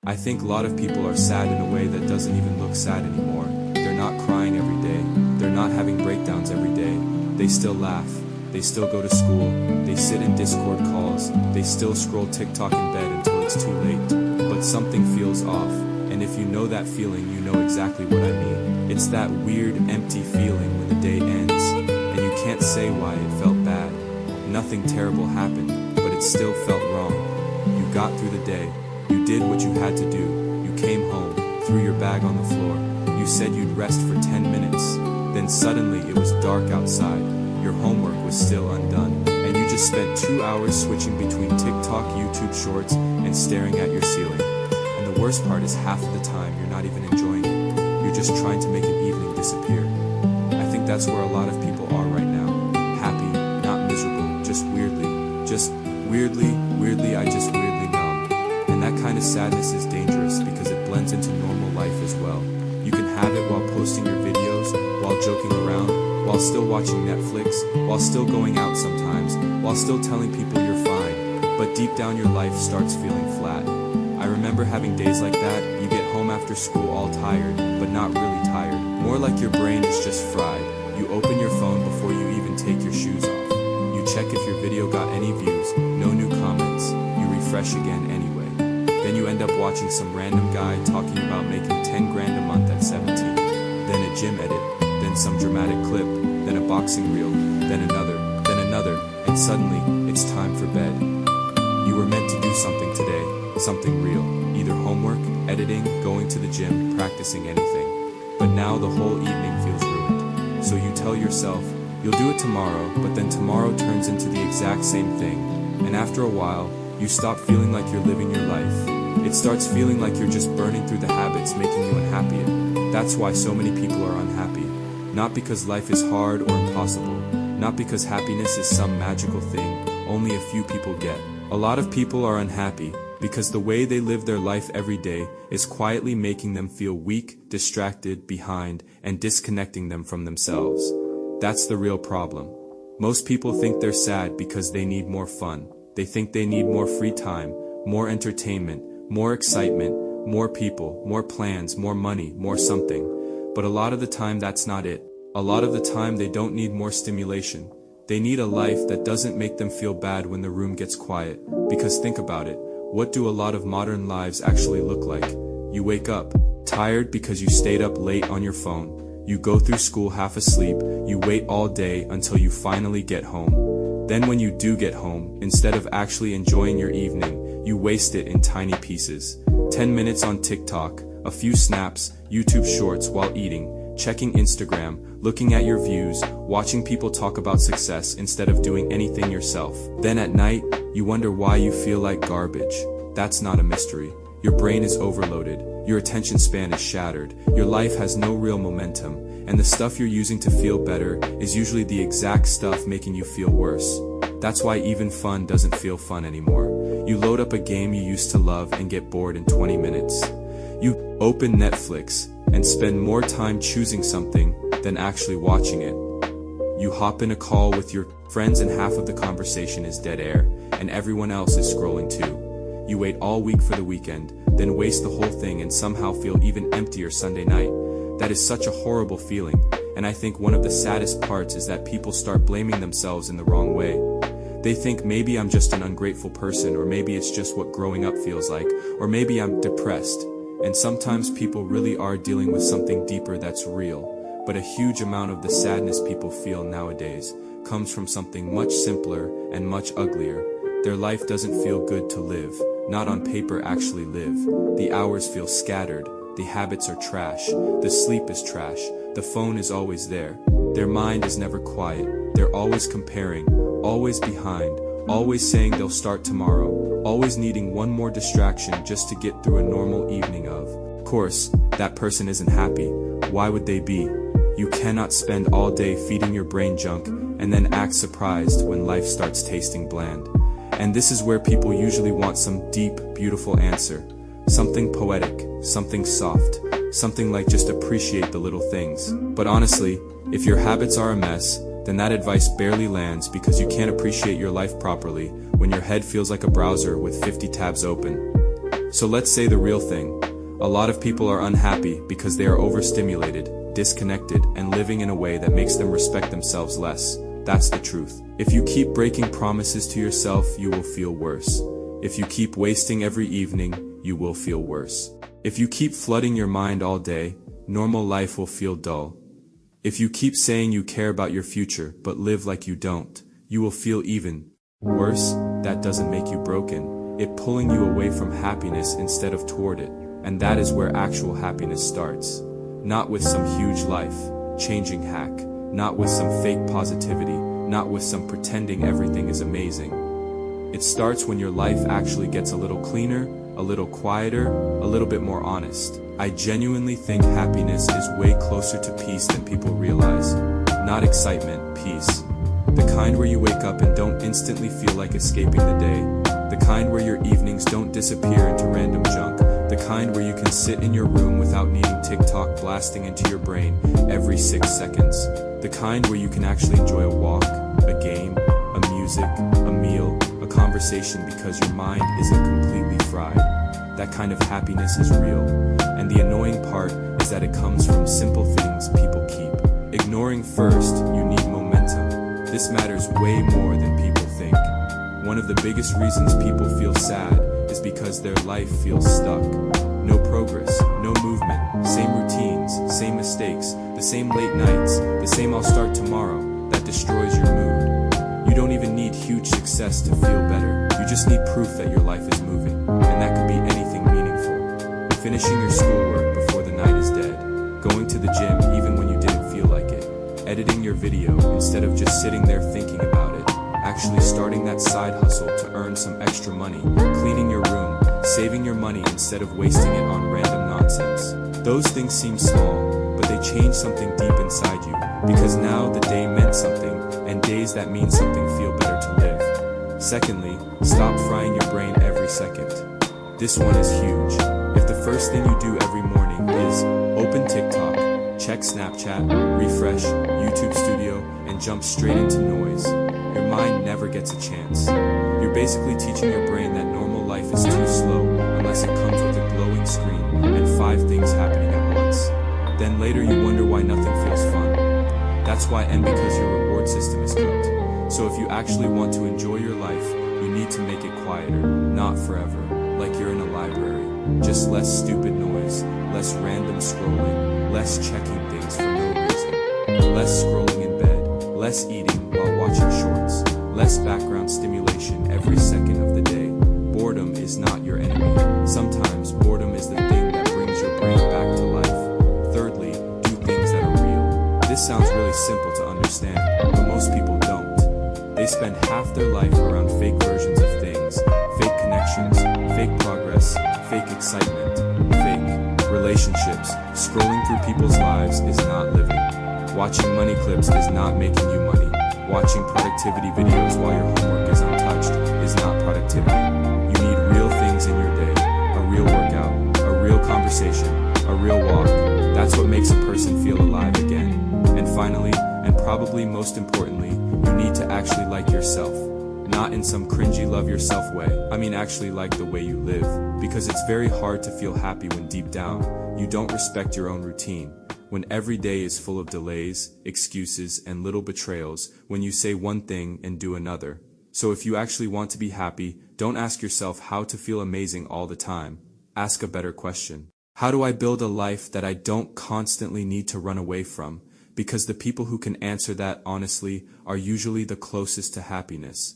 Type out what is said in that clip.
I think a lot of people are sad in a way that doesn't even look sad anymore. They're not crying every day. They're not having breakdowns every day. They still laugh. They still go to school. They sit in Discord calls. They still scroll TikTok in bed until it's too late. But something feels off. And if you know that feeling, you know exactly what I mean. It's that weird, empty feeling when the day ends. And you can't say why it felt bad. Nothing terrible happened, but it still felt wrong. You got through the day. You did what you had to do. You came home, threw your bag on the floor. You said you'd rest for 10 minutes. Then suddenly it was dark outside. Your homework was still undone. And you just spent 2 hours switching between TikTok, YouTube Shorts, and staring at your ceiling. And the worst part is half of the time you're not even enjoying it. You're just trying to make an evening disappear. I think that's where a lot of people are right now. Happy, not miserable, just weirdly, I just weirdly numb. And that kind of sadness is dangerous because it blends into normal life as well. You can have it while posting your videos, while joking around, while still watching Netflix, while still going out sometimes, while still telling people you're fine. But deep down your life starts feeling flat. I remember having days like that. You get home after school all tired, but not really tired. More like your brain is just fried. You open your phone before you even take your shoes off. You check if your video got any views, no new comments. You refresh again anyway. Then you end up watching some random guy talking about making 10 grand a month at 17. Then a gym edit, then some dramatic clip, then a boxing reel, then another, and suddenly, it's time for bed. You were meant to do something today, something real, either homework, editing, going to the gym, practicing anything. But now the whole evening feels ruined. So you tell yourself, you'll do it tomorrow, but then tomorrow turns into the exact same thing. And after a while, you stop feeling like you're living your life. It starts feeling like you're just burning through the habits making you unhappy. That's why so many people are unhappy. Not because life is hard or impossible. Not because happiness is some magical thing only a few people get. A lot of people are unhappy because the way they live their life every day is quietly making them feel weak, distracted, behind, and disconnecting them from themselves. That's the real problem. Most people think they're sad because they need more fun. They think they need more free time, more entertainment, more excitement, more people, more plans, more money, more something. But a lot of the time that's not it. A lot of the time they don't need more stimulation. They need a life that doesn't make them feel bad when the room gets quiet. Because think about it, what do a lot of modern lives actually look like? You wake up, tired because you stayed up late on your phone. You go through school half asleep, you wait all day until you finally get home. Then when you do get home, instead of actually enjoying your evening, you waste it in tiny pieces. 10 minutes on TikTok, a few snaps, YouTube Shorts while eating, checking Instagram, looking at your views, watching people talk about success instead of doing anything yourself. Then at night, you wonder why you feel like garbage. That's not a mystery. Your brain is overloaded, your attention span is shattered, your life has no real momentum, and the stuff you're using to feel better is usually the exact stuff making you feel worse. That's why even fun doesn't feel fun anymore. You load up a game you used to love and get bored in 20 minutes. You open Netflix and spend more time choosing something than actually watching it. You hop in a call with your friends and half of the conversation is dead air, and everyone else is scrolling too. You wait all week for the weekend, then waste the whole thing and somehow feel even emptier Sunday night. That is such a horrible feeling, and I think one of the saddest parts is that people start blaming themselves in the wrong way. They think maybe I'm just an ungrateful person, or maybe it's just what growing up feels like, or maybe I'm depressed. And sometimes people really are dealing with something deeper that's real. But a huge amount of the sadness people feel nowadays comes from something much simpler and much uglier. Their life doesn't feel good to live, not on paper actually live. The hours feel scattered, the habits are trash, the sleep is trash, the phone is always there. Their mind is never quiet, they're always comparing, always behind, always saying they'll start tomorrow, always needing one more distraction just to get through a normal evening of course, that person isn't happy. Why would they be? You cannot spend all day feeding your brain junk and then act surprised when life starts tasting bland. And this is where people usually want some deep, beautiful answer. Something poetic, something soft, something like just appreciate the little things. But honestly, if your habits are a mess, then that advice barely lands because you can't appreciate your life properly when your head feels like a browser with 50 tabs open. So let's say the real thing. A lot of people are unhappy because they are overstimulated, disconnected, and living in a way that makes them respect themselves less. That's the truth. If you keep breaking promises to yourself, you will feel worse. If you keep wasting every evening, you will feel worse. If you keep flooding your mind all day, normal life will feel dull. If you keep saying you care about your future but live like you don't, you will feel even worse. That doesn't make you broken. It's pulling you away from happiness instead of toward it. And that is where actual happiness starts. Not with some huge life-changing hack, not with some fake positivity, not with some pretending everything is amazing. It starts when your life actually gets a little cleaner, a little quieter, a little bit more honest. I genuinely think happiness is way closer to peace than people realize. Not excitement, peace. The kind where you wake up and don't instantly feel like escaping the day. The kind where your evenings don't disappear into random junk. The kind where you can sit in your room without needing TikTok blasting into your brain every 6 seconds. The kind where you can actually enjoy a walk, a game, a music, a meal, a conversation because your mind isn't completely fried. That kind of happiness is real. And the annoying part is that it comes from simple things people keep ignoring. First, you need momentum. This matters way more than people think. One of the biggest reasons people feel sad is because their life feels stuck. No progress, no movement, same routines, same mistakes, the same late nights, the same I'll start tomorrow. That destroys your mood. You don't even need huge success to feel better. You just need proof that your life is moving. And that could be anything meaningful. Finishing your schoolwork before the night is dead. Going to the gym even when you didn't feel like it. Editing your video instead of just sitting there thinking about it. Actually starting that side hustle to earn some extra money, cleaning your room, saving your money instead of wasting it on random nonsense. Those things seem small, but they change something deep inside you, because now the day meant something, and days that mean something feel better to live. Secondly, stop frying your brain every second. This one is huge. If the first thing you do every morning is open TikTok, check Snapchat, refresh YouTube Studio, and jump straight into noise, your mind never gets a chance. You're basically teaching your brain that normal life is too slow unless it comes with a glowing screen and 5 things happening at once. Then later you wonder why nothing feels fun. That's why, and because your reward system is cooked. So if you actually want to enjoy your life, you need to make it quieter, not forever, like you're in a library. Just less stupid noise, less random scrolling, less checking things for no reason, less scrolling in bed, less eating while watching shorts, less background stimulation every second of the day. Boredom is not your enemy. Sometimes boredom is the thing that brings your brain back to life. Thirdly, do things that are real. This sounds really simple to understand, but most people don't. They spend half their life around fake versions of things, fake connections, fake progress, fake excitement, fake relationships. Scrolling through people's lives is not living. Watching money clips is not making you money. Watching productivity videos while your homework is untouched is not productivity. You need real things in your day. A real workout, a real conversation, a real walk. That's what makes a person feel alive again. And finally, and probably most importantly, you need to actually like yourself. Not in some cringy love yourself way. I mean actually like the way you live. Because it's very hard to feel happy when deep down, you don't respect your own routine. When every day is full of delays, excuses, and little betrayals, when you say one thing and do another. So if you actually want to be happy, don't ask yourself how to feel amazing all the time. Ask a better question. How do I build a life that I don't constantly need to run away from? Because the people who can answer that honestly are usually the closest to happiness.